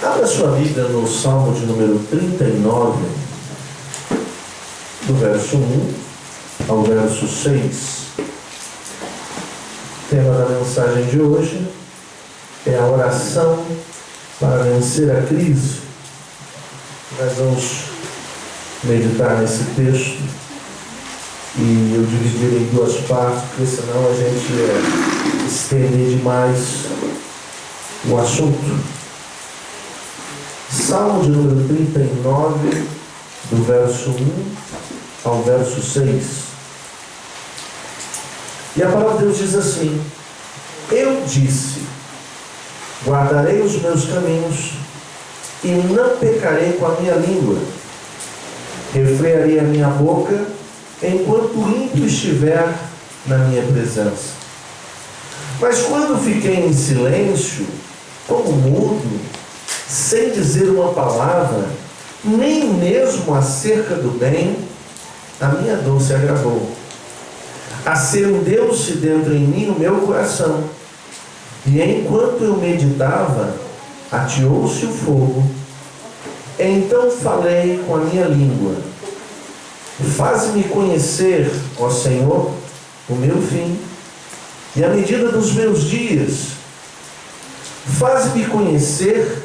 Abra sua Bíblia no Salmo de número 39, do verso 1 ao verso 6. O tema da mensagem de hoje é a oração para vencer a crise. Nós vamos meditar nesse texto e eu dividir em duas partes, porque senão a gente ia estender demais o assunto. Salmo de número 39, do verso 1 ao verso 6. E a palavra de Deus diz assim: Eu disse, guardarei os meus caminhos e não pecarei com a minha língua. Refrearei a minha boca enquanto o ímpio estiver na minha presença. Mas quando fiquei em silêncio, como mudo, sem dizer uma palavra, nem mesmo acerca do bem, a minha dor se agravou. Acendeu-se dentro em mim o meu coração, e enquanto eu meditava, ateou-se o fogo. Então falei com a minha língua: Faze-me conhecer, ó Senhor, o meu fim, e a medida dos meus dias. Faze-me conhecer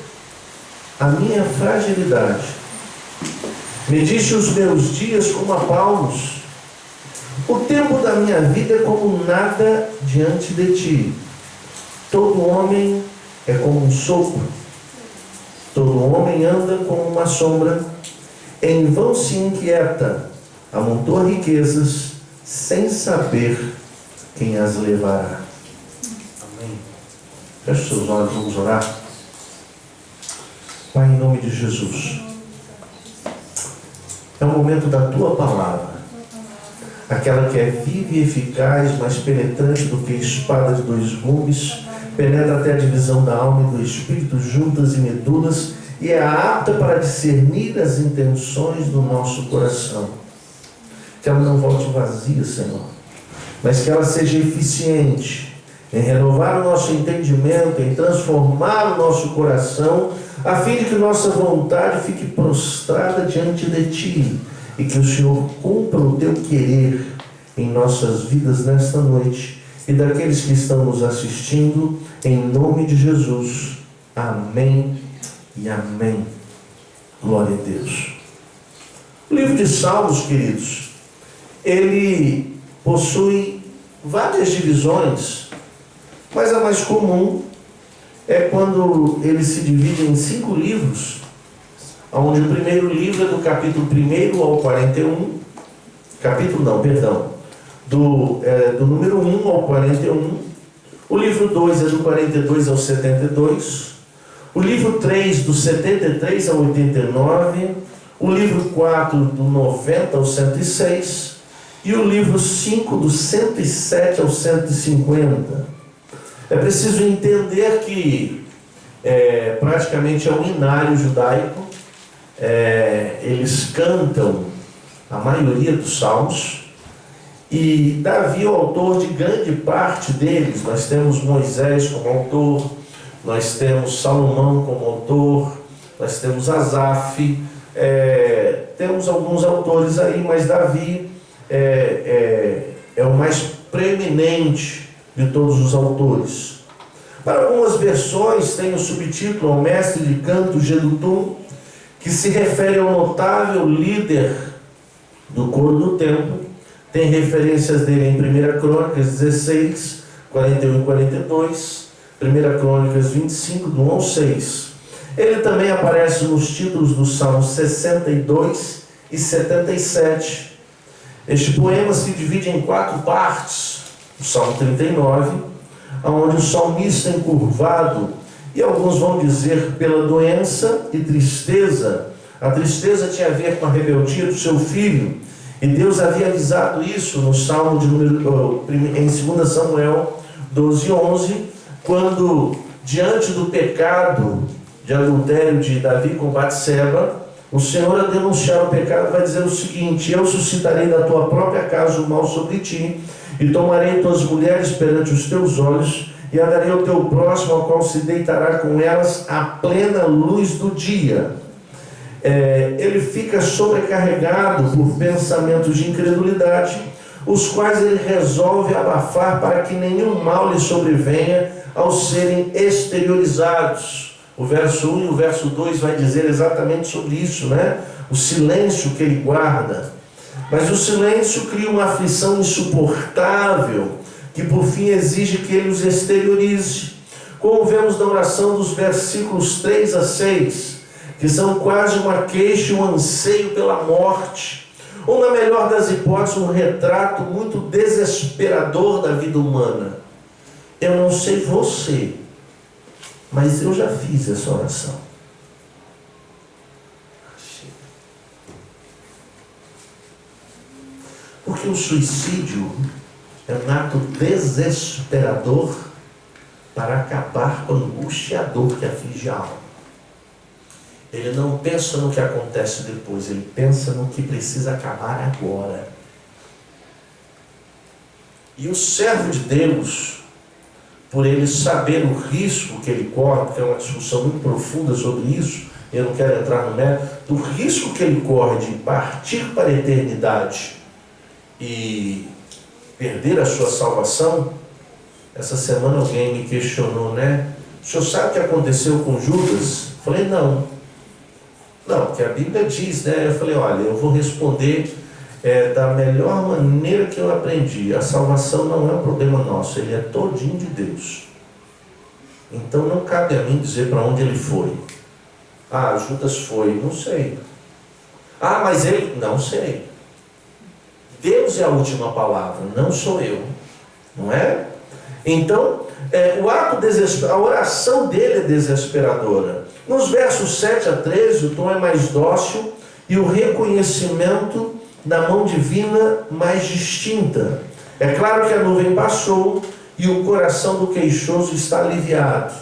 a minha fragilidade. Mediste os meus dias como a palmos. O tempo da minha vida é como nada diante de ti. Todo homem é como um sopro. Todo homem anda como uma sombra. Em vão se inquieta, amontoa riquezas, sem saber quem as levará. Amém. Feche seus olhos, vamos orar. Pai, em nome de Jesus, é o momento da Tua palavra, aquela que é viva e eficaz, mais penetrante do que espada de dois gumes, penetra até a divisão da alma e do espírito, juntas e medulas, e é apta para discernir as intenções do nosso coração. Que ela não volte vazia, Senhor, mas que ela seja eficiente em renovar o nosso entendimento, em transformar o nosso coração, a fim de que nossa vontade fique prostrada diante de Ti e que o Senhor cumpra o Teu querer em nossas vidas nesta noite e daqueles que estão nos assistindo, em nome de Jesus. Amém e amém. Glória a Deus. O livro de Salmos, queridos, ele possui várias divisões, mas a mais comum é quando ele se divide em 5 livros, onde o primeiro livro é do capítulo 1 ao 41, do número 1 ao 41, o livro 2 é do 42 ao 72, o livro 3 do 73 ao 89, o livro 4 do 90 ao 106 e o livro 5 do 107 ao 150. É preciso entender que praticamente é um hinário judaico. Eles cantam a maioria dos salmos, e Davi é o autor de grande parte deles. Nós temos Moisés como autor, nós temos Salomão como autor, nós temos Asaf, temos alguns autores aí, mas Davi é o mais preeminente de todos os autores. Para algumas versões tem o subtítulo ao mestre de canto Jedutum, que se refere ao notável líder do coro do templo. Tem referências dele em 1 Crônicas 16, 41 e 42, 1 Crônicas 25, do 1 ao 6. Ele também aparece nos títulos dos Salmos 62 e 77. Este poema se divide em 4 partes. O Salmo 39, onde o salmista encurvado, e alguns vão dizer pela doença e tristeza. A tristeza tinha a ver com a rebeldia do seu filho, e Deus havia avisado isso no Salmo em 2 Samuel 12, 11, quando, diante do pecado de adultério de Davi com Batseba, o Senhor, a denunciar o pecado, vai dizer o seguinte: Eu suscitarei da tua própria casa o mal sobre ti, e tomarei tuas mulheres perante os teus olhos, e a darei ao teu próximo, ao qual se deitará com elas à plena luz do dia. Ele fica sobrecarregado por pensamentos de incredulidade, os quais ele resolve abafar para que nenhum mal lhe sobrevenha ao serem exteriorizados. O verso 1 e o verso 2 vai dizer exatamente sobre isso, né? O silêncio que ele guarda. Mas o silêncio cria uma aflição insuportável, que por fim exige que ele os exteriorize. Como vemos na oração dos versículos 3 a 6, que são quase uma queixa e um anseio pela morte, ou na melhor das hipóteses, um retrato muito desesperador da vida humana. Eu não sei você, mas eu já fiz essa oração. Porque o suicídio é um ato desesperador para acabar com a angústia e a dor que aflige a alma. Ele não pensa no que acontece depois, ele pensa no que precisa acabar agora. E o servo de Deus, por ele saber o risco que ele corre, porque é uma discussão muito profunda sobre isso, eu não quero entrar no mérito, do risco que ele corre de partir para a eternidade e perder a sua salvação. Essa semana alguém me questionou, né? O senhor sabe o que aconteceu com Judas? Eu falei, não, que a Bíblia diz, né? Eu falei, olha, eu vou responder da melhor maneira que eu aprendi. A salvação não é um problema nosso, ele é todinho de Deus. Então não cabe a mim dizer para onde ele foi. Judas foi, não sei. Mas ele, não sei. Deus é a última palavra, não sou eu, não é? Então, a oração dele é desesperadora. Nos versos 7 a 13, o tom é mais dócil e o reconhecimento da mão divina mais distinta. É claro que a nuvem passou e o coração do queixoso está aliviado.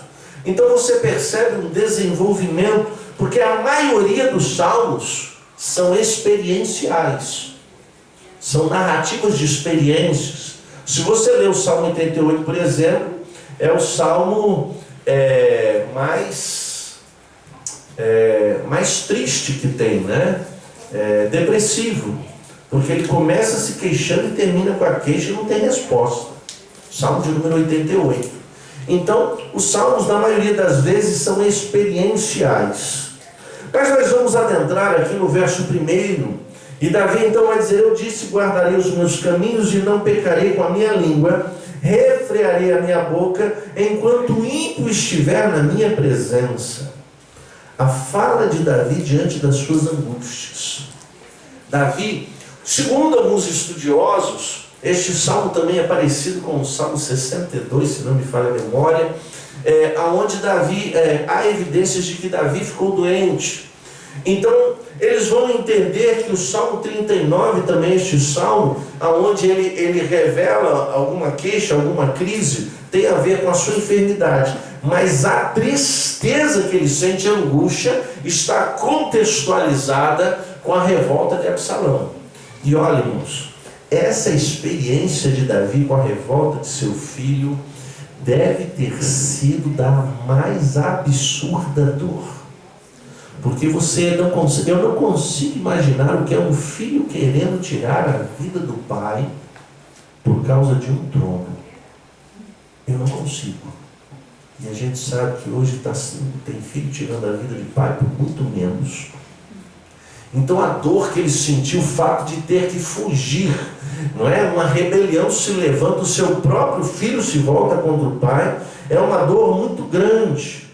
Então você percebe um desenvolvimento, porque a maioria dos salmos são experienciais. São narrativas de experiências. Se você ler o Salmo 88, por exemplo, é o salmo mais triste que tem, né? Depressivo, porque ele começa se queixando e termina com a queixa e não tem resposta. Salmo de número 88. Então, os salmos, na maioria das vezes, são experienciais. Mas nós vamos adentrar aqui no verso 1. E Davi então vai dizer: eu disse, guardarei os meus caminhos e não pecarei com a minha língua, refrearei a minha boca, enquanto o ímpio estiver na minha presença. A fala de Davi diante das suas angústias. Davi, segundo alguns estudiosos, este salmo também é parecido com o Salmo 62, se não me falha a memória, onde Davi, há evidências de que Davi ficou doente. Então, eles vão entender que o Salmo 39 também, este salmo, onde ele revela alguma queixa, alguma crise, tem a ver com a sua enfermidade. Mas a tristeza que ele sente, a angústia, está contextualizada com a revolta de Absalão. E olha, irmãos, essa experiência de Davi com a revolta de seu filho deve ter sido da mais absurda dor. Porque eu não consigo imaginar o que é um filho querendo tirar a vida do pai por causa de um trono. Eu não consigo. E a gente sabe que hoje tem filho tirando a vida de pai por muito menos. Então a dor que ele sentiu, o fato de ter que fugir, não é? Uma rebelião se levanta, o seu próprio filho se volta contra o pai, é uma dor muito grande.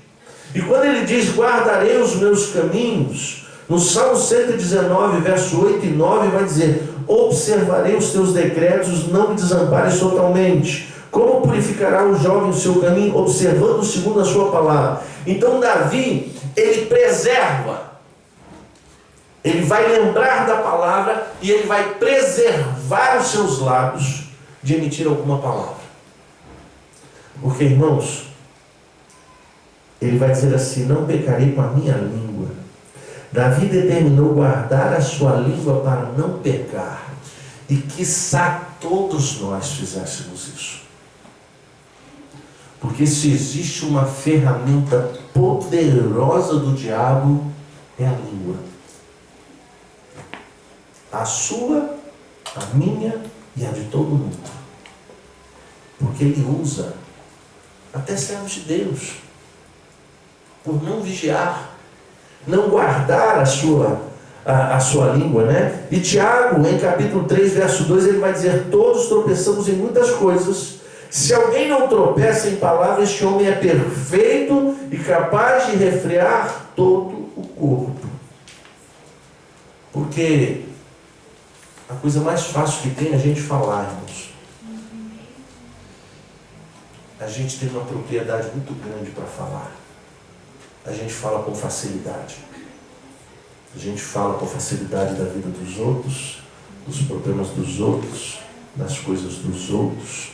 E quando ele diz, guardarei os meus caminhos, no Salmo 119, verso 8 e 9, vai dizer, observarei os teus decretos, não me desampares totalmente. Como purificará o jovem o seu caminho, observando segundo a sua palavra? Então Davi, ele preserva, ele vai lembrar da palavra e ele vai preservar os seus lábios de emitir alguma palavra. Porque, irmãos, ele vai dizer assim, não pecarei com a minha língua. Davi determinou guardar a sua língua para não pecar. E quiçá todos nós fizéssemos isso. Porque se existe uma ferramenta poderosa do diabo, é a língua. A sua, a minha e a de todo mundo. Porque ele usa até servos de Deus por não vigiar, não guardar a sua língua, né? E Tiago, em capítulo 3, verso 2, ele vai dizer: todos tropeçamos em muitas coisas. Se alguém não tropeça em palavras, este homem é perfeito e capaz de refrear todo o corpo. Porque a coisa mais fácil que tem é a gente falar, irmãos. A gente tem uma propriedade muito grande para falar. A gente fala com facilidade. A gente fala com facilidade da vida dos outros, dos problemas dos outros, das coisas dos outros.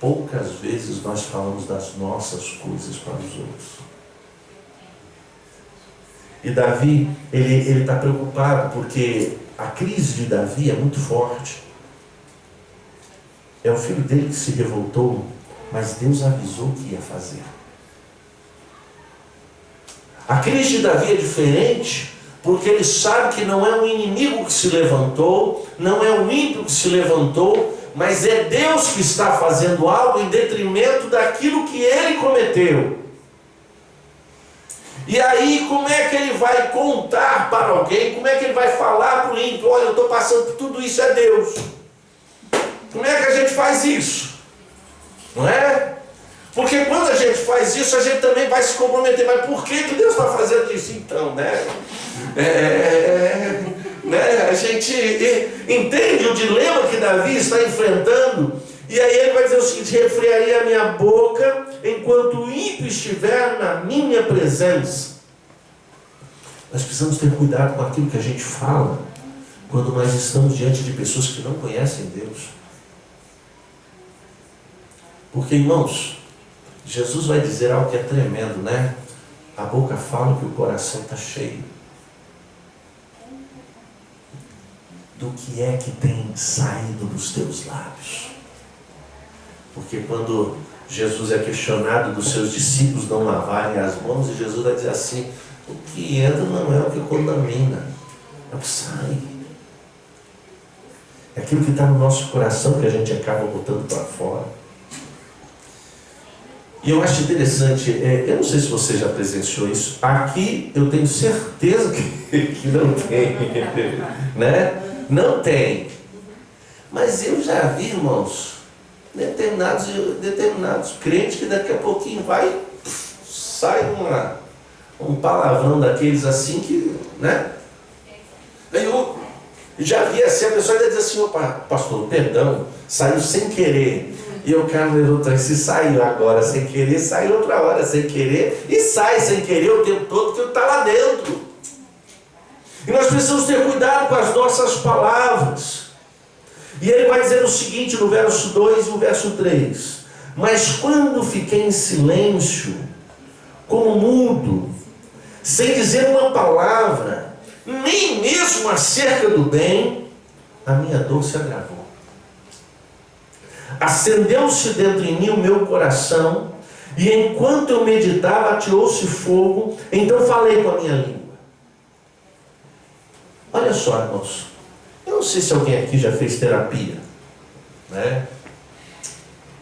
Poucas vezes nós falamos das nossas coisas para os outros. E Davi, ele está preocupado porque a crise de Davi é muito forte. É o filho dele que se revoltou, mas Deus avisou que ia fazer. A crise de Davi é diferente porque ele sabe que não é um inimigo que se levantou, não é um ímpio que se levantou, mas é Deus que está fazendo algo em detrimento daquilo que ele cometeu. E aí, como é que ele vai contar para alguém? Como é que ele vai falar para o ímpio? Olha, eu estou passando por tudo isso, é Deus. Como é que a gente faz isso? Não é? Porque quando a gente faz isso, a gente também vai se comprometer. Mas por que Deus está fazendo isso então, né? A gente entende o dilema que Davi está enfrentando. E aí ele vai dizer o seguinte: refrearei a minha boca enquanto o ímpio estiver na minha presença. Nós precisamos ter cuidado com aquilo que a gente fala quando nós estamos diante de pessoas que não conhecem Deus. Porque, irmãos, Jesus vai dizer algo que é tremendo, né? A boca fala que o coração está cheio. Do que é que tem saído dos teus lábios? Porque quando Jesus é questionado dos seus discípulos não lavarem as mãos, e Jesus vai dizer assim: o que entra não é o que contamina, é o que sai. É aquilo que está no nosso coração que a gente acaba botando para fora. E eu acho interessante, eu não sei se você já presenciou isso, aqui eu tenho certeza que não tem, né? Não tem. Mas eu já vi, irmãos, determinados crentes que daqui a pouquinho sai um palavrão daqueles assim que, né? Eu já vi assim, a pessoa ainda diz assim: opa, pastor, perdão, saiu sem querer. E o cara levantou: se saiu agora sem querer, sai outra hora sem querer, e sai sem querer o tempo todo, porque está lá dentro. E nós precisamos ter cuidado com as nossas palavras. E ele vai dizer o seguinte no verso 2 e no verso 3: mas quando fiquei em silêncio, como mudo, sem dizer uma palavra, nem mesmo acerca do bem, a minha dor se agravou. Acendeu-se dentro de mim o meu coração, e enquanto eu meditava, ateou-se fogo, então falei com a minha língua. Olha só, irmãos, eu não sei se alguém aqui já fez terapia, né?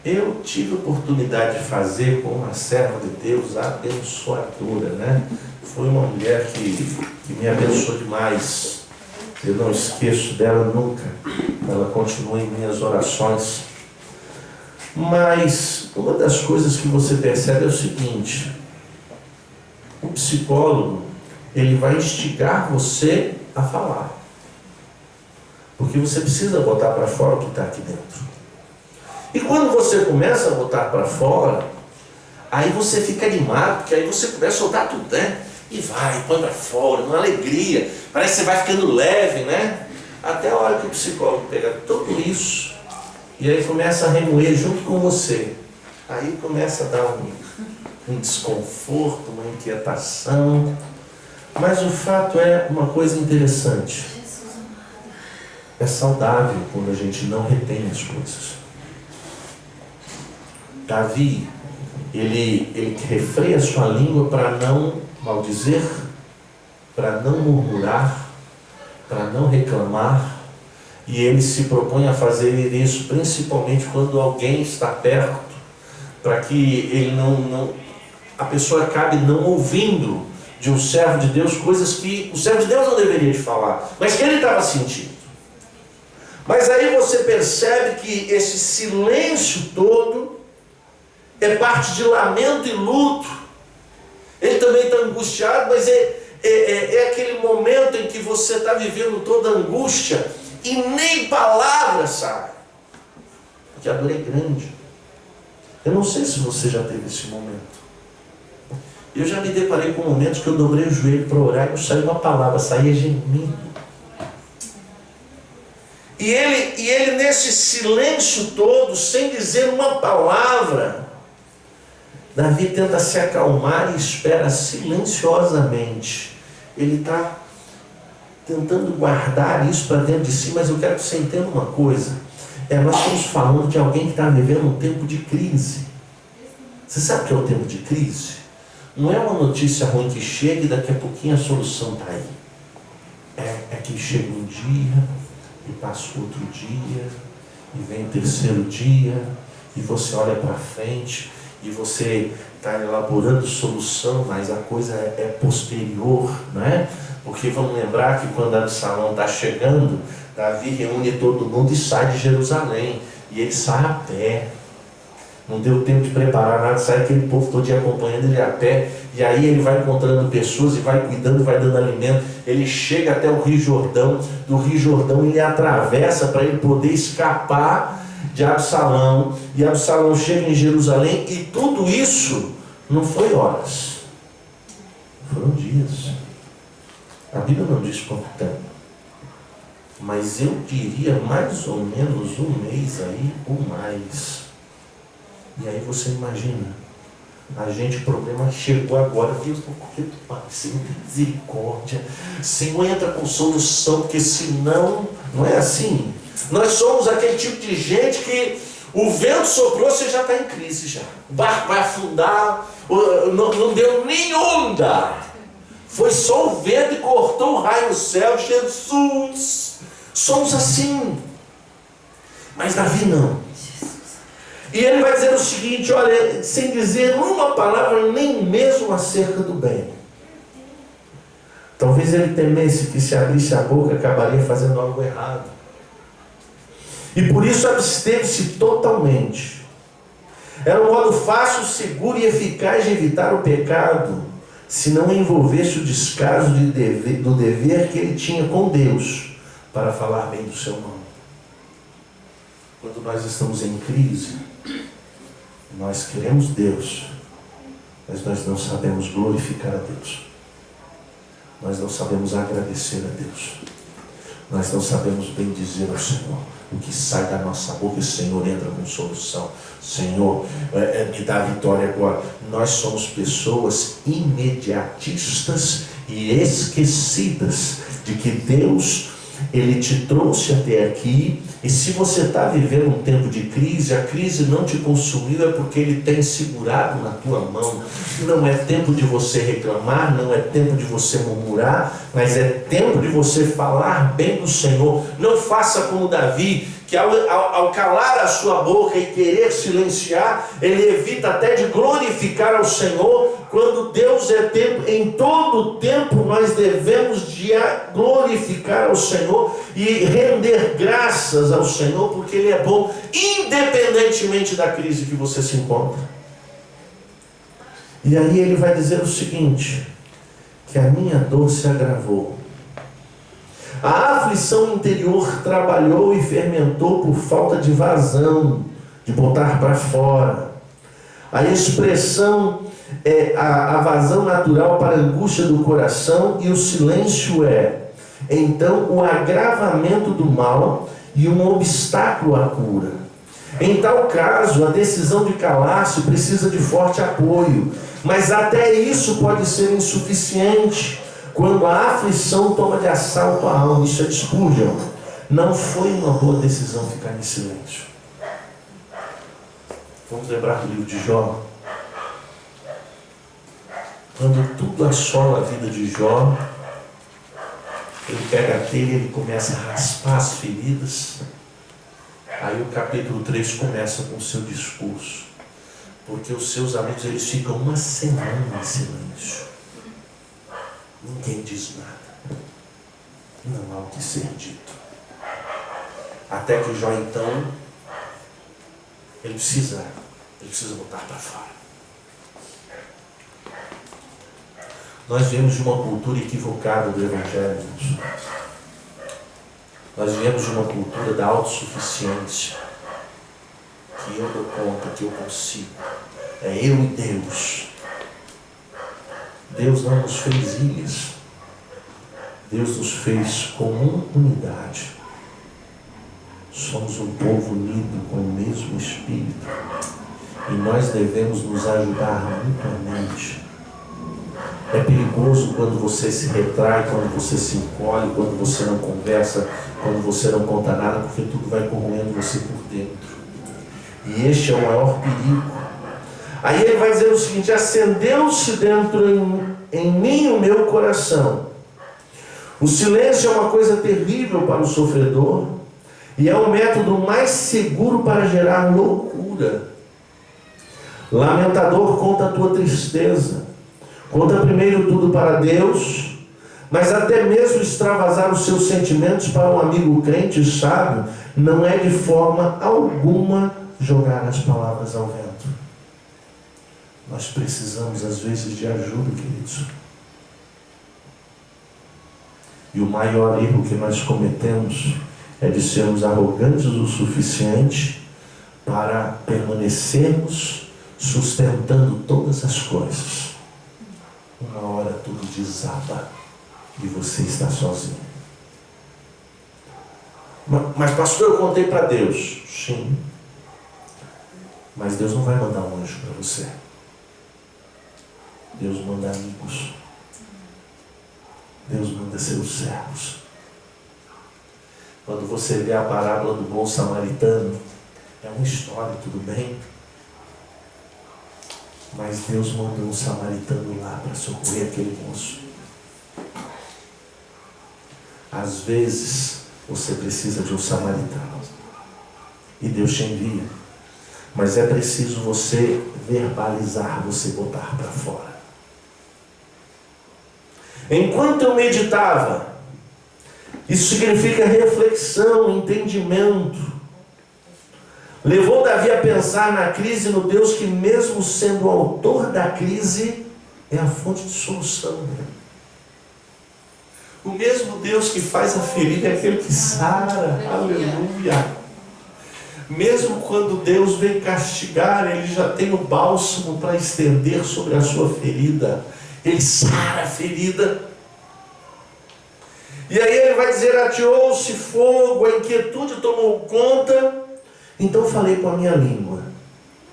Eu tive a oportunidade de fazer com uma serva de Deus abençoadora, né? Foi uma mulher que me abençoou demais. Eu não esqueço dela nunca. Ela continua em minhas orações. Mas uma das coisas que você percebe é o seguinte: o psicólogo, ele vai instigar você a falar. Porque você precisa botar para fora o que está aqui dentro. E quando você começa a botar para fora, aí você fica animado, porque aí você começa a soltar tudo, né? E põe para fora, uma alegria. Parece que você vai ficando leve, né? Até a hora que o psicólogo pega tudo isso e aí começa a remoer junto com você. Aí começa a dar um desconforto, uma inquietação. Mas o fato é uma coisa interessante. É saudável quando a gente não retém as coisas. Davi, ele refreia a sua língua para não maldizer, para não murmurar, para não reclamar, e ele se propõe a fazer isso principalmente quando alguém está perto, para que ele a pessoa acabe não ouvindo de um servo de Deus coisas que o servo de Deus não deveria de falar, mas que ele estava sentindo. Mas aí você percebe que esse silêncio todo é parte de lamento e luto. Ele também está angustiado, mas é aquele momento em que você está vivendo toda a angústia e nem palavra sai, porque a dor é grande. Eu não sei se você já teve esse momento. Eu já me deparei com momentos que eu dobrei o joelho para orar e não saiu uma palavra, saía gemindo. E ele nesse silêncio todo, sem dizer uma palavra, Davi tenta se acalmar e espera silenciosamente. Ele está tentando guardar isso para dentro de si, mas eu quero que você entenda uma coisa. Nós estamos falando de alguém que está vivendo um tempo de crise. Você sabe o que é o tempo de crise? Não é uma notícia ruim que chega e daqui a pouquinho a solução está aí. É que chega um dia, e passa outro dia, e vem o terceiro dia, e você olha para frente, e você está elaborando solução, mas a coisa é posterior, não é? Porque vamos lembrar que quando Absalão está chegando, Davi reúne todo mundo e sai de Jerusalém, e ele sai a pé. Não deu tempo de preparar nada, sai aquele povo todo dia acompanhando ele a pé, e aí ele vai encontrando pessoas e vai cuidando, vai dando alimento. Ele chega até o Rio Jordão, do Rio Jordão ele atravessa para ele poder escapar de Absalão, e Absalão chega em Jerusalém, e tudo isso não foi horas, foram dias. A Bíblia não diz quanto tempo, mas eu diria mais ou menos um mês aí ou mais. E aí você imagina, o problema chegou agora, Deus, Senhor, tem misericórdia, Senhor, entra com solução, porque senão, não é assim. Nós somos aquele tipo de gente que o vento soprou, você já está em crise já. O barco vai afundar, não deu nem onda. Foi só o vento e cortou o raio no céu. Jesus, somos assim. Mas Davi não. E ele vai dizer o seguinte, olha, sem dizer uma palavra nem mesmo acerca do bem. Talvez ele temesse que se abrisse a boca acabaria fazendo algo errado. E por isso absteve-se totalmente. Era um modo fácil, seguro e eficaz de evitar o pecado, se não envolvesse o descaso do dever que ele tinha com Deus, para falar bem do seu nome. Quando nós estamos em crise, nós queremos Deus, mas nós não sabemos glorificar a Deus. Nós não sabemos agradecer a Deus. Nós não sabemos bendizer ao Senhor. O que sai da nossa boca, o Senhor entra com solução. Senhor, me dá vitória agora. Nós somos pessoas imediatistas e esquecidas de que Deus, Ele te trouxe até aqui. E se você está vivendo um tempo de crise, a crise não te consumiu, é porque Ele tem segurado na tua mão. Não é tempo de você reclamar, não é tempo de você murmurar, mas é tempo de você falar bem do Senhor. Não faça como Davi, que ao calar a sua boca e querer silenciar, ele evita até de glorificar ao Senhor, quando Deus é tempo. Em todo tempo nós devemos de glorificar ao Senhor e render graças ao Senhor, porque Ele é bom, independentemente da crise que você se encontra. E aí ele vai dizer o seguinte, que a minha dor se agravou. A aflição interior trabalhou e fermentou por falta de vazão, de botar para fora. A expressão é a vazão natural para a angústia do coração, e o silêncio então, o agravamento do mal e um obstáculo à cura. Em tal caso, a decisão de calar-se precisa de forte apoio, mas até isso pode ser insuficiente quando a aflição toma de assalto a alma. Isso é de Spurgeon. Não foi uma boa decisão ficar em silêncio. Vamos lembrar do livro de Jó. Quando tudo assola a vida de Jó, ele pega a telha e ele começa a raspar as feridas. Aí o capítulo 3 começa com o seu discurso. Porque os seus amigos, eles ficam uma semana em silêncio. Ninguém diz nada. Não há o que ser dito. Até que Jó, então, ele precisa botar para fora. Nós viemos de uma cultura equivocada do Evangelho. Nós viemos de uma cultura da autossuficiência. Que eu dou conta, que eu consigo. É eu e Deus. Deus não nos fez ilhas. Deus nos fez como unidade. Somos um povo unido com o mesmo Espírito. E nós devemos nos ajudar mutuamente. É perigoso quando você se retrai, quando você se encolhe, quando você não conversa, quando você não conta nada, porque tudo vai corroendo você por dentro. E este é o maior perigo. Aí ele vai dizer o seguinte: acendeu-se dentro em mim o meu coração. O silêncio é uma coisa terrível para o sofredor e é o método mais seguro para gerar loucura. Lamentador, conta a tua tristeza. Conta primeiro tudo para Deus, mas até mesmo extravasar os seus sentimentos para um amigo crente e sábio não é de forma alguma jogar as palavras ao vento. Nós precisamos às vezes de ajuda, queridos. E o maior erro que nós cometemos é de sermos arrogantes o suficiente para permanecermos sustentando todas as coisas. Uma hora tudo desaba e você está sozinho. Mas pastor, eu contei para Deus. Sim. Mas Deus não vai mandar um anjo para você. Deus manda amigos. Deus manda seus servos. Quando você vê a parábola do bom samaritano, é uma história, tudo bem? Mas Deus mandou um samaritano lá para socorrer aquele moço. Às vezes, você precisa de um samaritano. E Deus te envia. Mas é preciso você verbalizar, você botar para fora. Enquanto eu meditava, isso significa reflexão, entendimento. Levou Davi a pensar na crise, no Deus que, mesmo sendo o autor da crise, é a fonte de solução. O mesmo Deus que faz a ferida é aquele que sara. Aleluia! Mesmo quando Deus vem castigar, Ele já tem o bálsamo para estender sobre a sua ferida. Ele sara a ferida. E aí Ele vai dizer: ateou-se fogo, a inquietude tomou conta. Então falei com a minha língua.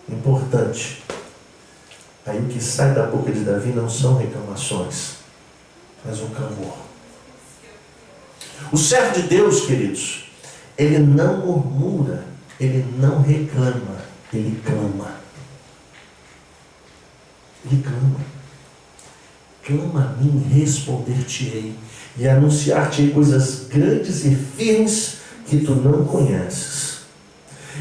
Importante. Aí o que sai da boca de Davi não são reclamações, mas um clamor. O servo de Deus, queridos, ele não murmura, ele não reclama, ele clama. Ele clama. Clama a mim, responder-te-ei, e anunciar-te-ei coisas grandes e firmes que tu não conheces.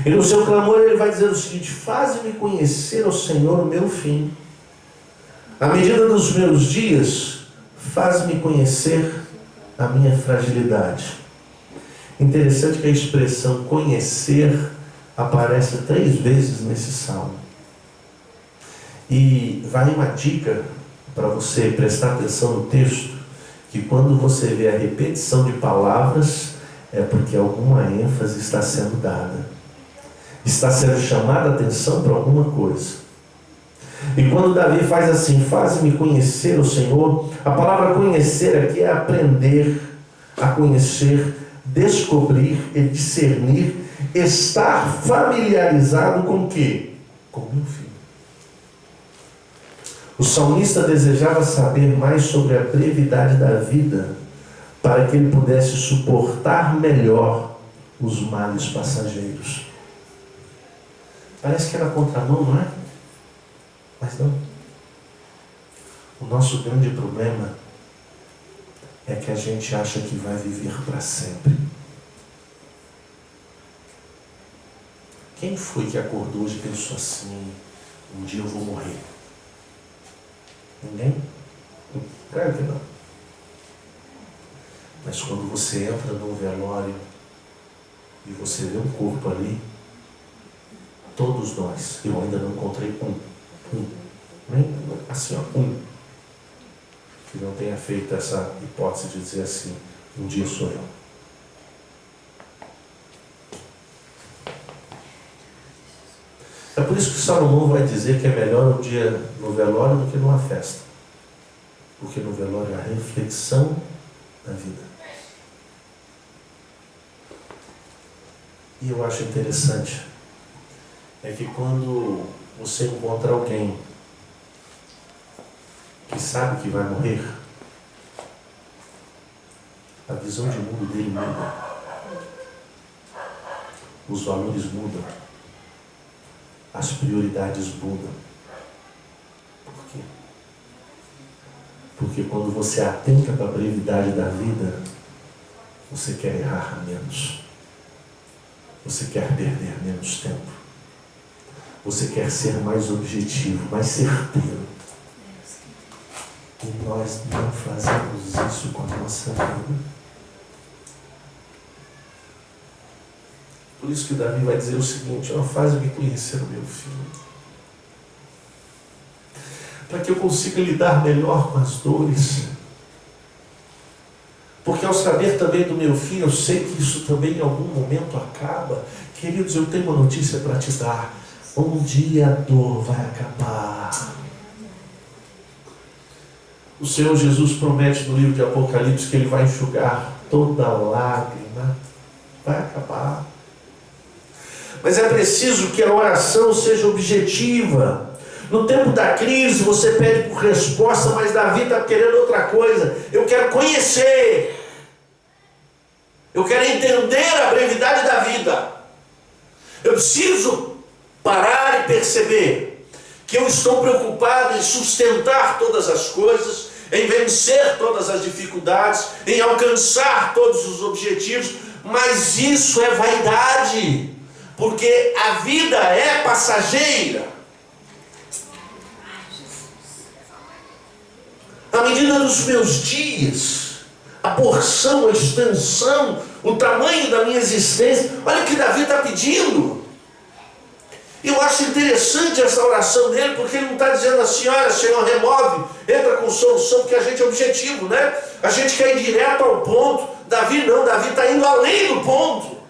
E no seu clamor ele vai dizer o seguinte: faze-me conhecer, ó Senhor, o meu fim. À medida dos meus dias, faz-me conhecer a minha fragilidade. Interessante que a expressão conhecer aparece 3 vezes nesse salmo. E vai uma dica para você prestar atenção no texto, que quando você vê a repetição de palavras, é porque alguma ênfase está sendo dada. Está sendo chamada a atenção para alguma coisa. E quando Davi faz assim: faz-me conhecer o Senhor, a palavra conhecer aqui é aprender a conhecer, descobrir e discernir, estar familiarizado com o quê? Com o meu filho. O salmista desejava saber mais sobre a brevidade da vida, para que ele pudesse suportar melhor os males passageiros. Parece que era contramão, não é? Mas não. O nosso grande problema é que a gente acha que vai viver para sempre. Quem foi que acordou hoje e pensou assim, um dia eu vou morrer? Ninguém? Claro que não. Mas quando você entra num velório e você vê um corpo ali, todos nós, eu ainda não encontrei nem assim, que não tenha feito essa hipótese de dizer assim, um dia sou eu. É por isso que Salomão vai dizer que é melhor um dia no velório do que numa festa. Porque no velório é a reflexão da vida. E eu acho interessante é que quando você encontra alguém que sabe que vai morrer, a visão de mundo dele muda. Os valores mudam. As prioridades mudam. Por quê? Porque quando você atenta para a brevidade da vida, você quer errar menos. Você quer perder menos tempo. Você quer ser mais objetivo, mais certeiro. E nós não fazemos isso com a nossa vida. Por isso que Davi vai dizer o seguinte, faz-me conhecer o meu filho. Para que eu consiga lidar melhor com as dores. Porque ao saber também do meu filho, eu sei que isso também em algum momento acaba. Queridos, eu tenho uma notícia para te dar. Um dia a dor vai acabar. O Senhor Jesus promete no livro de Apocalipse que Ele vai enxugar toda lágrima. Vai acabar. Mas é preciso que a oração seja objetiva. No tempo da crise, você pede por resposta, mas Davi está querendo outra coisa. Eu quero conhecer. Eu quero entender a brevidade da vida. Eu preciso parar e perceber que eu estou preocupado em sustentar todas as coisas, em vencer todas as dificuldades, em alcançar todos os objetivos, mas isso é vaidade. Porque a vida é passageira. À medida dos meus dias, a porção, a extensão, o tamanho da minha existência, olha o que Davi está pedindo. Eu acho interessante essa oração dele, porque ele não está dizendo assim, olha, Senhor, remove, entra com solução, porque a gente é objetivo, né? A gente quer ir direto ao ponto. Davi não, Davi está indo além do ponto.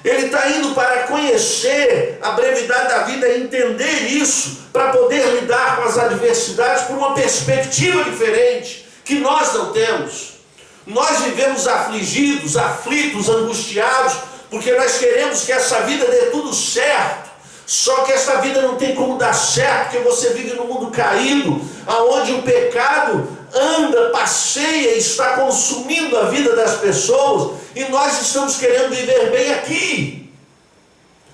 Ele está indo para conhecer a brevidade da vida e entender isso, para poder lidar com as adversidades por uma perspectiva diferente, que nós não temos. Nós vivemos afligidos, aflitos, angustiados, porque nós queremos que essa vida dê tudo certo. Só que essa vida não tem como dar certo, porque você vive num mundo caído, onde o pecado anda, passeia e está consumindo a vida das pessoas, e nós estamos querendo viver bem aqui.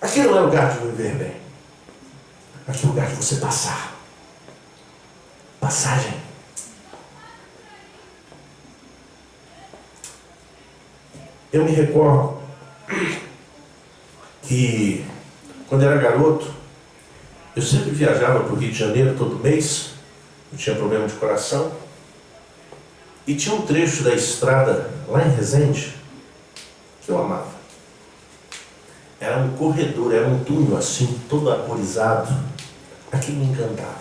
Aqui não é lugar de viver bem. Aqui é lugar de você passar. Passagem. Eu me recordo que quando eu era garoto, eu sempre viajava para o Rio de Janeiro todo mês. Eu tinha problema de coração. E tinha um trecho da estrada lá em Resende que eu amava. Era um corredor, era um túnel assim, todo arborizado. Aquilo me encantava.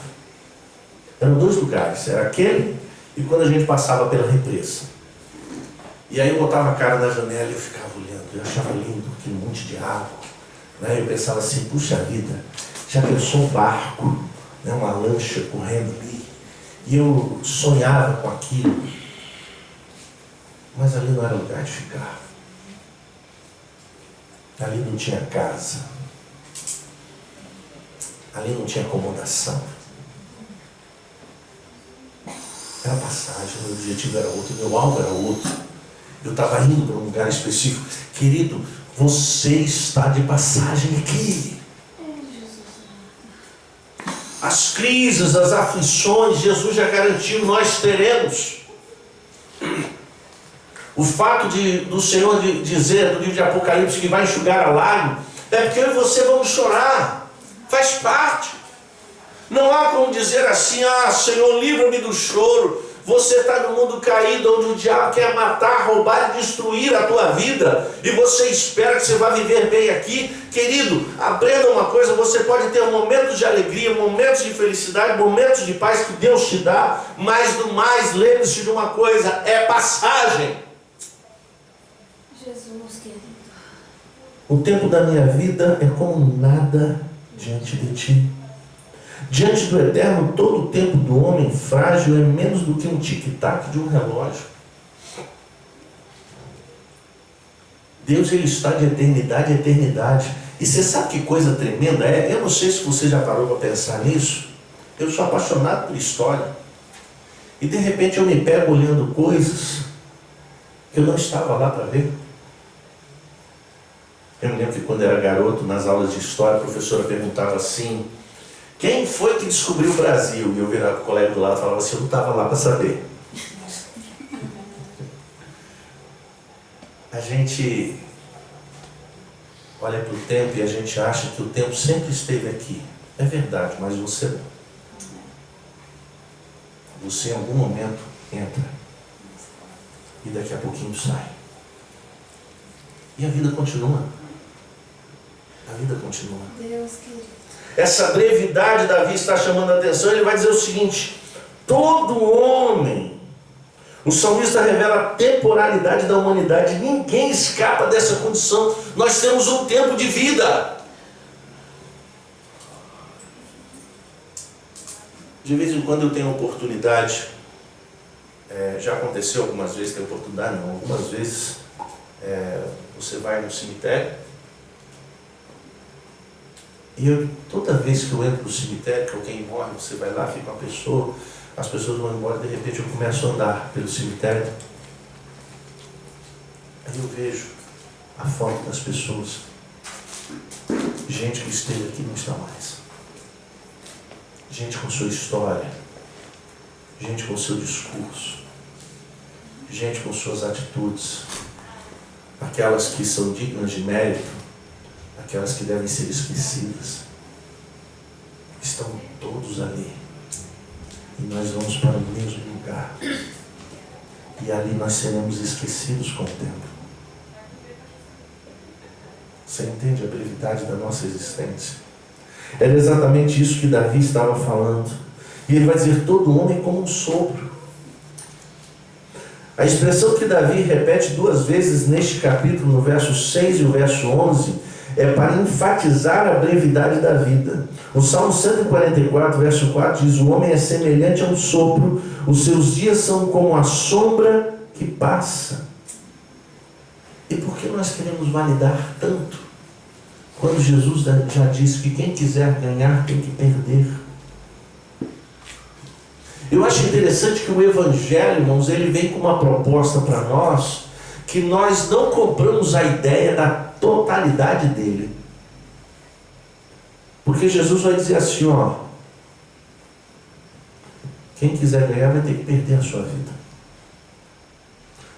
Eram dois lugares, era aquele e quando a gente passava pela represa. E aí eu botava a cara na janela e eu ficava olhando. Eu achava lindo aquele monte de água. Eu pensava assim, puxa vida, já pensou um barco, uma lancha correndo ali. E eu sonhava com aquilo. Mas ali não era lugar de ficar. Ali não tinha casa. Ali não tinha acomodação. Era passagem, meu objetivo era outro, meu alvo era outro. Eu estava indo para um lugar específico. Querido, você está de passagem aqui. as crises, as aflições, Jesus já garantiu, nós teremos. O fato do Senhor dizer no livro de Apocalipse que vai enxugar a lágrima, é porque eu e você vamos chorar, faz parte. Não há como dizer assim, Senhor, livra-me do choro. Você está no mundo caído, onde o diabo quer matar, roubar e destruir a tua vida, e você espera que você vai viver bem aqui. Querido, aprenda uma coisa, você pode ter momentos de alegria, momentos de felicidade, momentos de paz que Deus te dá, mas do mais, lembre-se de uma coisa, é passagem. Jesus, querido. O tempo da minha vida é como nada diante de ti. Diante do Eterno, todo o tempo do homem frágil é menos do que um tic-tac de um relógio. Deus, Ele está de eternidade a eternidade. E você sabe que coisa tremenda é? Eu não sei se você já parou para pensar nisso. Eu sou apaixonado por história. E de repente eu me pego olhando coisas que eu não estava lá para ver. Eu me lembro que quando eu era garoto, nas aulas de história, a professora perguntava assim: quem foi que descobriu o Brasil? E eu virava para o colega do lado e falava assim: eu não estava lá para saber. A gente olha para o tempo e a gente acha que o tempo sempre esteve aqui. É verdade, mas você não. Você em algum momento entra e daqui a pouquinho sai. E a vida continua. A vida continua. Deus, querido. Essa brevidade Davi está chamando a atenção. Ele vai dizer o seguinte: todo homem, o salmista revela a temporalidade da humanidade. Ninguém escapa dessa condição. Nós temos um tempo de vida. De vez em quando eu tenho oportunidade, já aconteceu algumas vezes, tem oportunidade não, algumas vezes você vai no cemitério. E toda vez que eu entro no cemitério, que alguém morre, você vai lá, fica uma pessoa, as pessoas vão embora, de repente eu começo a andar pelo cemitério. Aí eu vejo a foto das pessoas. Gente que esteve aqui não está mais. Gente com sua história. Gente com seu discurso. Gente com suas atitudes. Aquelas que são dignas de mérito. Aquelas que devem ser esquecidas. Estão todos ali. E nós vamos para o mesmo lugar. E ali nós seremos esquecidos com o tempo. Você entende a brevidade da nossa existência? Era exatamente isso que Davi estava falando. E ele vai dizer: todo homem é como um sopro. A expressão que Davi repete duas vezes neste capítulo, no verso 6 e o verso 11, é para enfatizar a brevidade da vida. O Salmo 144, verso 4 diz: o homem é semelhante a um sopro, os seus dias são como a sombra que passa. E por que nós queremos validar tanto, quando Jesus já disse que quem quiser ganhar tem que perder? Eu acho interessante que o Evangelho, irmãos, ele vem com uma proposta para nós, que nós não compramos a ideia da totalidade dele. Porque Jesus vai dizer assim, quem quiser ganhar vai ter que perder a sua vida.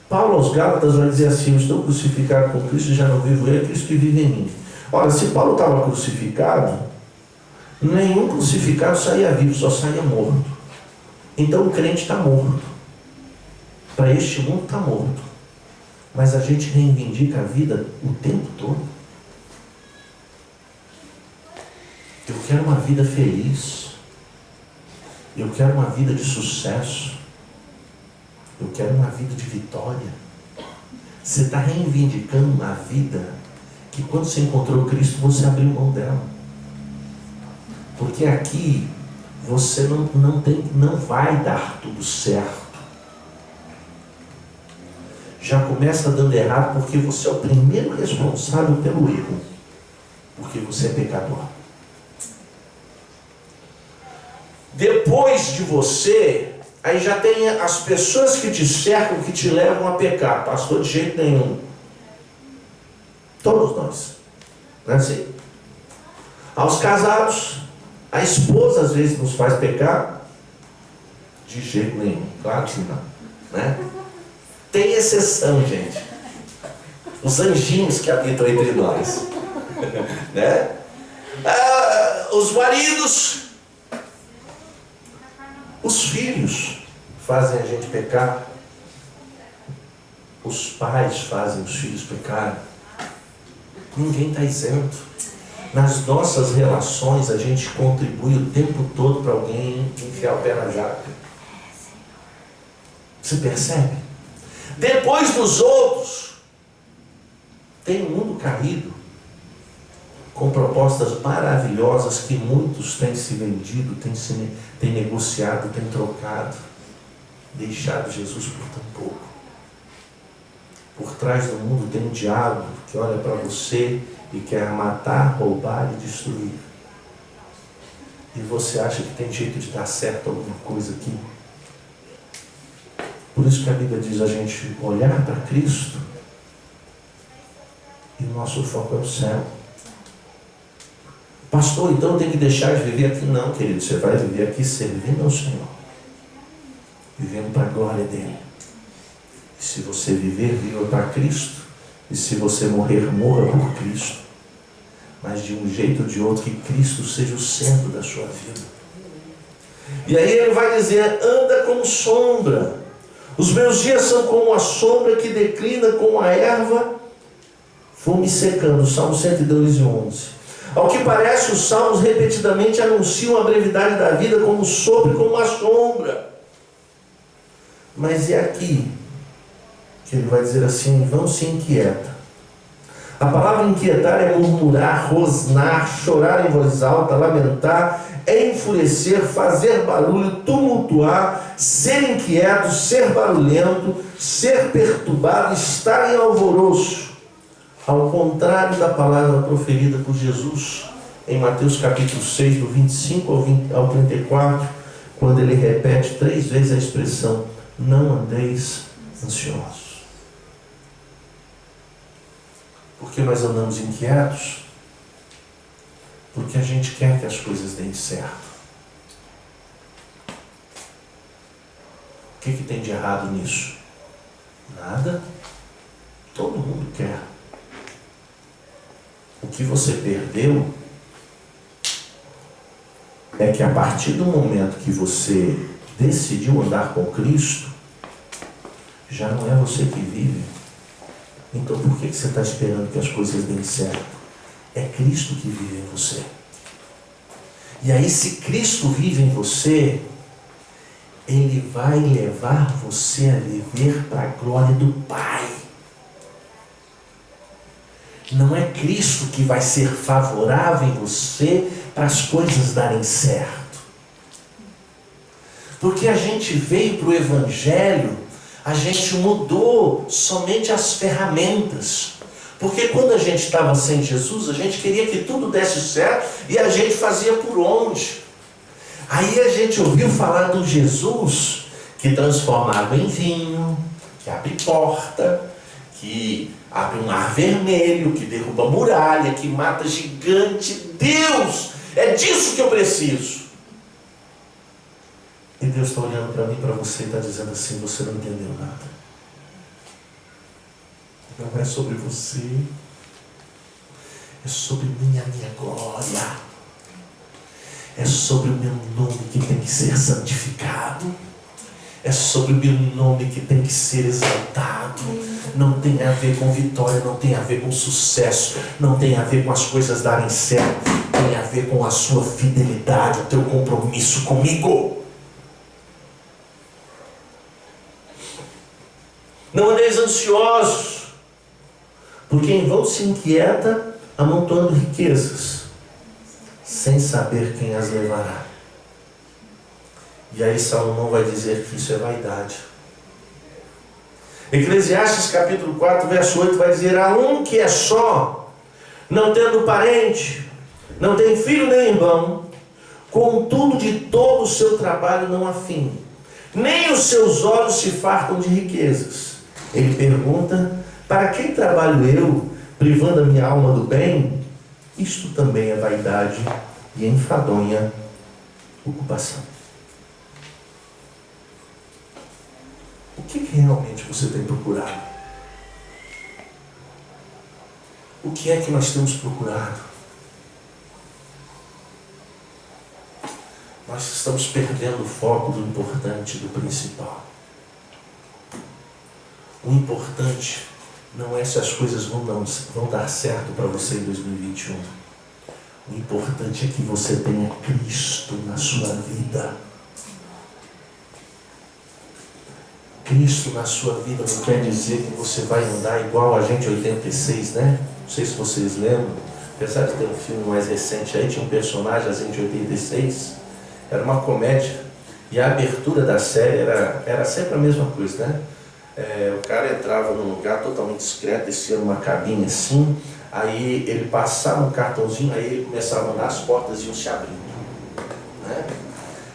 Paulo aos Gálatas vai dizer assim: eu estou crucificado com Cristo, já não vivo eu, é Cristo que vive em mim. Ora, se Paulo estava crucificado, nenhum crucificado saía vivo, só saía morto. Então o crente está morto. Para este mundo está morto. Mas a gente reivindica a vida o tempo todo. Eu quero uma vida feliz. Eu quero uma vida de sucesso. Eu quero uma vida de vitória. Você está reivindicando uma vida que quando você encontrou Cristo, você abriu mão dela. Porque aqui você não vai dar tudo certo. Já começa dando errado porque você é o primeiro responsável pelo erro. Porque você é pecador. Depois de você, aí já tem as pessoas que te cercam, que te levam a pecar. Pastor, de jeito nenhum. Todos nós. Não é assim? Aos casados, A esposa às vezes nos faz pecar? De jeito nenhum, claro que não, né? Tem exceção, gente. Os anjinhos que habitam entre nós, né? Os maridos, os filhos fazem a gente pecar. Os pais fazem os filhos pecar. Ninguém está isento. Nas nossas relações a gente contribui o tempo todo para alguém enfiar o pé na jaca. Você percebe? Depois dos outros, tem um mundo caído, com propostas maravilhosas que muitos têm se vendido, têm negociado, têm trocado, deixado Jesus por tão pouco. Por trás do mundo tem um diabo que olha para você e quer matar, roubar e destruir. E você acha que tem jeito de dar certo alguma coisa aqui? Por isso que a Bíblia diz a gente olhar para Cristo e o nosso foco é o céu. Pastor, então eu tenho que deixar de viver aqui? Não, querido, você vai viver aqui servindo ao Senhor, vivendo para a glória dele. E se você viver, viva para Cristo. E se você morrer, morra por Cristo. Mas de um jeito ou de outro, que Cristo seja o centro da sua vida. E aí ele vai dizer, anda como sombra. Os meus dias são como a sombra que declina como a erva, vou-me secando. Salmo 102:11. Ao que parece, os salmos repetidamente anunciam a brevidade da vida como sopro e como uma sombra. Mas é aqui que ele vai dizer assim, não se inquieta. A palavra inquietar é murmurar, rosnar, chorar em voz alta, lamentar, enfurecer, fazer barulho, tumultuar, ser inquieto, ser barulhento, ser perturbado, estar em alvoroço. Ao contrário da palavra proferida por Jesus em Mateus capítulo 6, do 25 ao 34, quando ele repete 3 vezes a expressão, não andeis ansiosos. Por que nós andamos inquietos? Porque a gente quer que as coisas deem certo. O que tem de errado nisso? Nada. Todo mundo quer. O que você perdeu é que a partir do momento que você decidiu andar com Cristo, já não é você que vive. Então por que você está esperando que as coisas deem certo? É Cristo que vive em você. E aí, se Cristo vive em você, Ele vai levar você a viver para a glória do Pai. Não é Cristo que vai ser favorável em você para as coisas darem certo. Porque a gente veio para o Evangelho, a gente mudou somente as ferramentas. Porque quando a gente estava sem Jesus, a gente queria que tudo desse certo e a gente fazia por onde? Aí a gente ouviu falar do Jesus que transforma água em vinho, que abre porta, que abre um mar vermelho, que derruba muralha, que mata gigante. Deus, é disso que eu preciso. E Deus está olhando para mim, para você e está dizendo assim, você não entendeu nada. Não é sobre você, é sobre minha glória. É sobre o meu nome que tem que ser santificado. É sobre o meu nome que tem que ser exaltado. Não tem a ver com vitória, não tem a ver com sucesso, não tem a ver com as coisas darem certo, tem a ver com a sua fidelidade, o teu compromisso comigo. Não andeis ansiosos, porque em vão se inquieta amontoando riquezas, sem saber quem as levará. E aí Salomão vai dizer que isso é vaidade. Eclesiastes capítulo 4, verso 8 vai dizer, há um que é só, não tendo parente, não tem filho nem irmão, contudo de todo o seu trabalho não há fim, nem os seus olhos se fartam de riquezas. Ele pergunta, para quem trabalho eu, privando a minha alma do bem? Isto também é vaidade e enfadonha ocupação. O que realmente você tem procurado? O que é que nós temos procurado? Nós estamos perdendo o foco do importante, do principal. O importante não é se as coisas vão dar certo para você em 2021. O importante é que você tenha Cristo na sua vida. Cristo na sua vida não quer dizer que você vai andar igual a Agente 86, né? Não sei se vocês lembram. Apesar de ter um filme mais recente aí, tinha um personagem, Agente 86. Era uma comédia. E a abertura da série era sempre a mesma coisa, né? O cara entrava num lugar totalmente discreto, descia numa cabine assim, aí ele passava um cartãozinho, aí ele começava a andar, as portas iam se abrindo, né?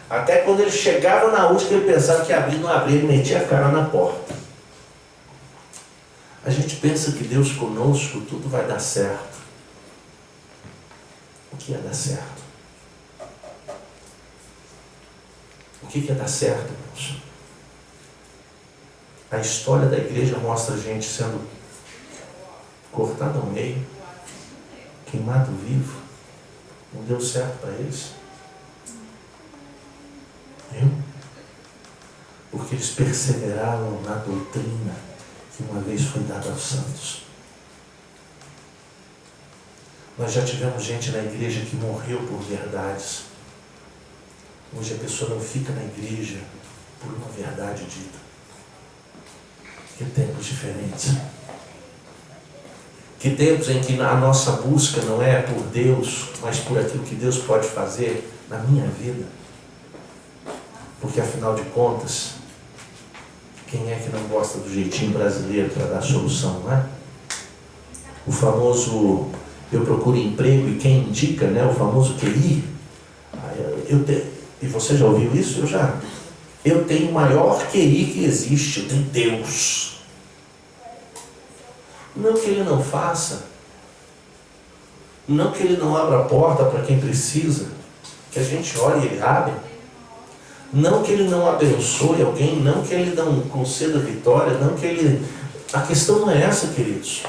Até quando ele chegava na última, ele pensava que abria, não abria, ele metia a cara na porta. A gente pensa que Deus conosco, tudo vai dar certo. O que é dar certo? O que é dar certo, irmãos? A história da igreja mostra a gente sendo cortado ao meio, queimado vivo. Não deu certo para eles. Viu? Porque eles perseveraram na doutrina que uma vez foi dada aos santos. Nós já tivemos gente na igreja que morreu por verdades. Hoje a pessoa não fica na igreja por uma verdade dita. Que tempos diferentes. Que tempos em que a nossa busca não é por Deus, mas por aquilo que Deus pode fazer na minha vida. Porque afinal de contas, quem é que não gosta do jeitinho brasileiro para dar solução, não é? O famoso, eu procuro emprego e quem indica, né? O famoso QI. E você já ouviu isso? Eu tenho o maior QI que existe, eu tenho Deus. Não que Ele não faça, não que Ele não abra a porta para quem precisa, que a gente ore e Ele abre. Não que Ele não abençoe alguém, não que Ele não conceda vitória, não que Ele... A questão não é essa, queridos.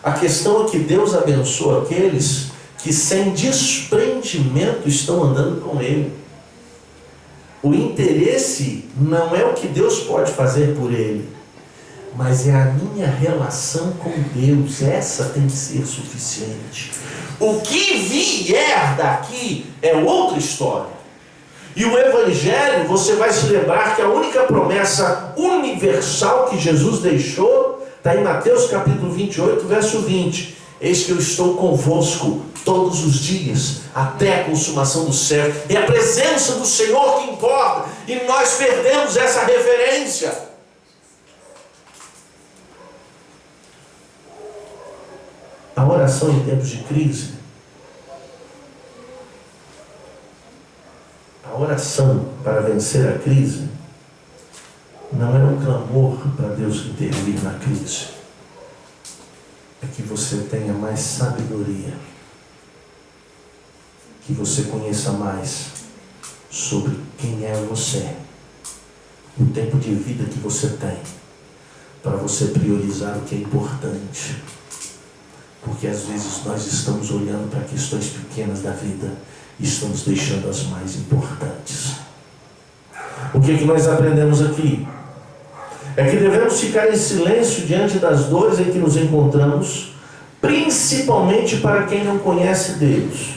A questão é que Deus abençoa aqueles que sem desprendimento estão andando com Ele. O interesse não é o que Deus pode fazer por ele, mas é a minha relação com Deus. Essa tem que ser suficiente. O que vier daqui é outra história. E o Evangelho, você vai se lembrar que a única promessa universal que Jesus deixou está em Mateus capítulo 28, verso 20. Eis que eu estou convosco todos os dias, até a consumação do século. É a presença do Senhor que importa. E nós perdemos essa referência. A oração em tempos de crise. A oração para vencer a crise não é um clamor para Deus intervir na crise. É que você tenha mais sabedoria, que você conheça mais sobre quem é você, o tempo de vida que você tem, para você priorizar o que é importante. Porque às vezes nós estamos olhando para questões pequenas da vida e estamos deixando as mais importantes. O que nós aprendemos aqui? É que devemos ficar em silêncio diante das dores em que nos encontramos, principalmente para quem não conhece Deus.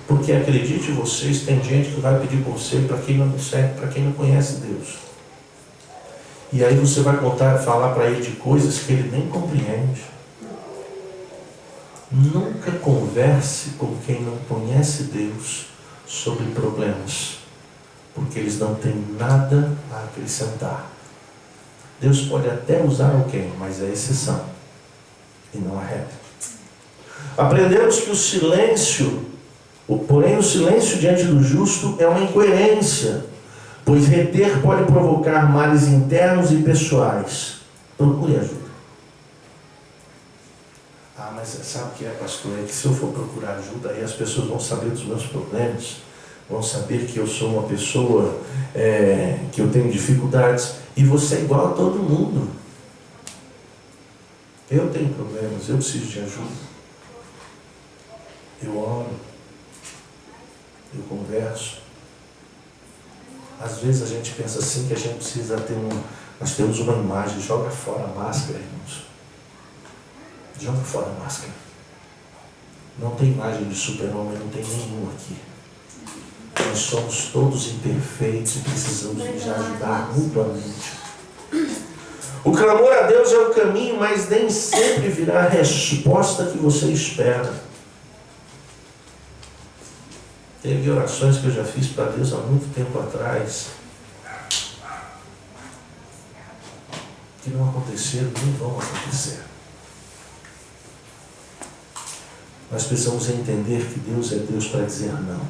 Porque acredite vocês, tem gente que vai pedir conselho para quem não serve, para quem não conhece Deus. E aí você vai falar para ele de coisas que ele nem compreende. Nunca converse com quem não conhece Deus sobre problemas, porque eles não têm nada a acrescentar. Deus pode até usar alguém, mas é exceção e não a regra. Aprendemos que o silêncio, porém o silêncio diante do justo é uma incoerência, pois reter pode provocar males internos e pessoais. Procure ajuda. Mas sabe o que é, pastor? É que se eu for procurar ajuda, aí as pessoas vão saber dos meus problemas. vão saber que eu sou uma pessoa que eu tenho dificuldades, e você é igual a todo mundo. Eu tenho problemas, eu preciso de ajuda. Eu oro, eu converso. Às vezes a gente pensa assim que a gente precisa ter nós temos uma imagem, joga fora a máscara, irmãos. Joga fora a máscara. Não tem imagem de super-homem, não tem nenhum aqui. Nós somos todos imperfeitos e precisamos nos ajudar mutuamente. O clamor a Deus é o caminho, mas nem sempre virá a resposta que você espera. Teve orações que eu já fiz para Deus há muito tempo atrás, que não aconteceram, nem vão acontecer. Nós precisamos entender que Deus é Deus para dizer não.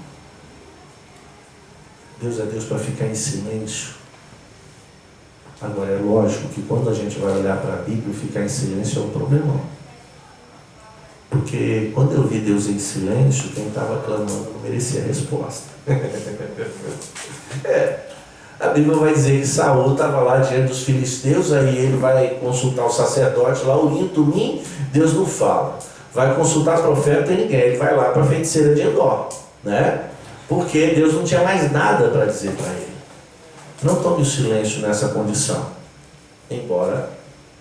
Deus é Deus para ficar em silêncio. Agora, é lógico que quando a gente vai olhar para a Bíblia, ficar em silêncio é um problemão. Porque quando eu vi Deus em silêncio, quem estava clamando não merecia resposta. A Bíblia vai dizer que Saul estava lá diante dos filisteus, aí ele vai consultar o sacerdote lá, Urim, Tumim, Deus não fala. Vai consultar profeta e ninguém, ele vai lá para a feiticeira de Endor, né? Porque Deus não tinha mais nada para dizer para ele. Não tome o silêncio nessa condição. Embora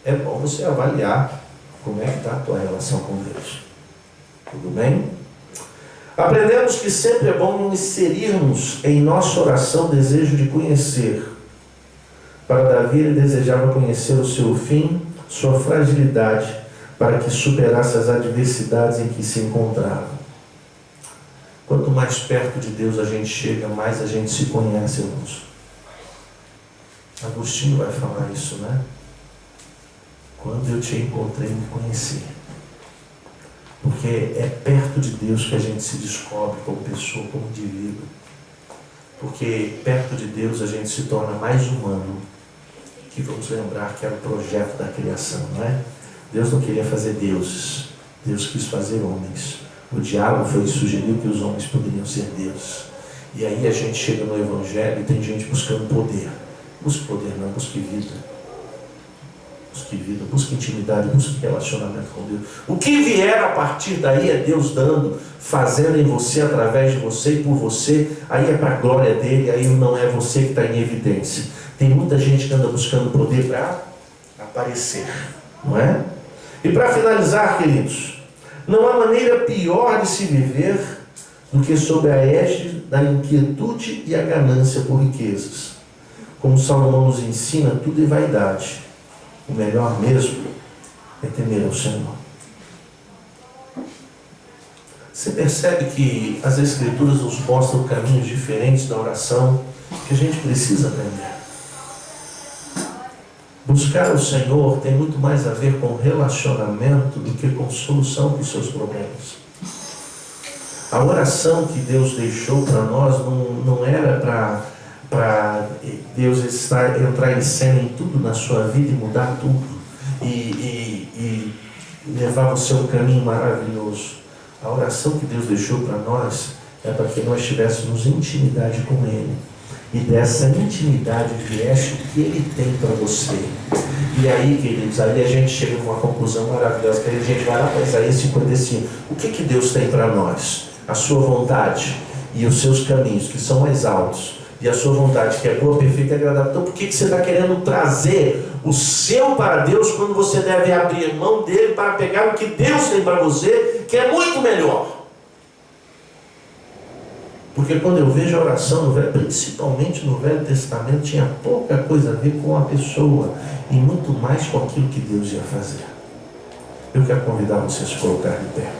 é bom você avaliar como é que está a tua relação com Deus. Tudo bem? Aprendemos que sempre é bom inserirmos em nossa oração desejo de conhecer. Para Davi, ele desejava conhecer o seu fim, sua fragilidade, para que superasse as adversidades em que se encontrava. Quanto mais perto de Deus a gente chega, mais a gente se conhece, irmãos. Agostinho vai falar isso, né? Quando eu te encontrei, me conheci. Porque é perto de Deus que a gente se descobre como pessoa, como indivíduo. Porque perto de Deus a gente se torna mais humano. Que vamos lembrar que era o projeto da criação, não é? Deus não queria fazer deuses. Deus quis fazer homens. O diabo foi e sugeriu que os homens poderiam ser deuses. E aí a gente chega no Evangelho e tem gente buscando poder. Busque poder não, busque vida. Busque vida, busque intimidade, busque relacionamento com Deus. O que vier a partir daí é Deus dando, fazendo em você, através de você e por você. Aí é para a glória dele, aí não é você que está em evidência. Tem muita gente que anda buscando poder para aparecer, não é? E para finalizar, queridos, não há maneira pior de se viver do que sob a égide da inquietude e a ganância por riquezas. Como Salomão nos ensina, tudo é vaidade. O melhor mesmo é temer ao Senhor. Você percebe que as Escrituras nos mostram caminhos diferentes da oração que a gente precisa aprender. Buscar o Senhor tem muito mais a ver com relacionamento do que com solução dos seus problemas. A oração que Deus deixou para nós não era para Deus entrar em cena em tudo na sua vida e mudar tudo e levar você a um caminho maravilhoso. A oração que Deus deixou para nós é para que nós tivéssemos intimidade com Ele, e dessa intimidade viesse o que Ele tem para você. E aí, queridos, aí a gente chega a uma conclusão maravilhosa, que a gente vai lá para Isaías 55. O que Deus tem para nós? A sua vontade e os seus caminhos, que são mais altos, e a sua vontade, que é boa, perfeita e agradável. Então por que você está querendo trazer o seu para Deus, quando você deve abrir mão dele para pegar o que Deus tem para você, que é muito melhor? Porque quando eu vejo a oração, principalmente no Velho Testamento, tinha pouca coisa a ver com a pessoa e muito mais com aquilo que Deus ia fazer. Eu quero convidar você a se colocar de pé.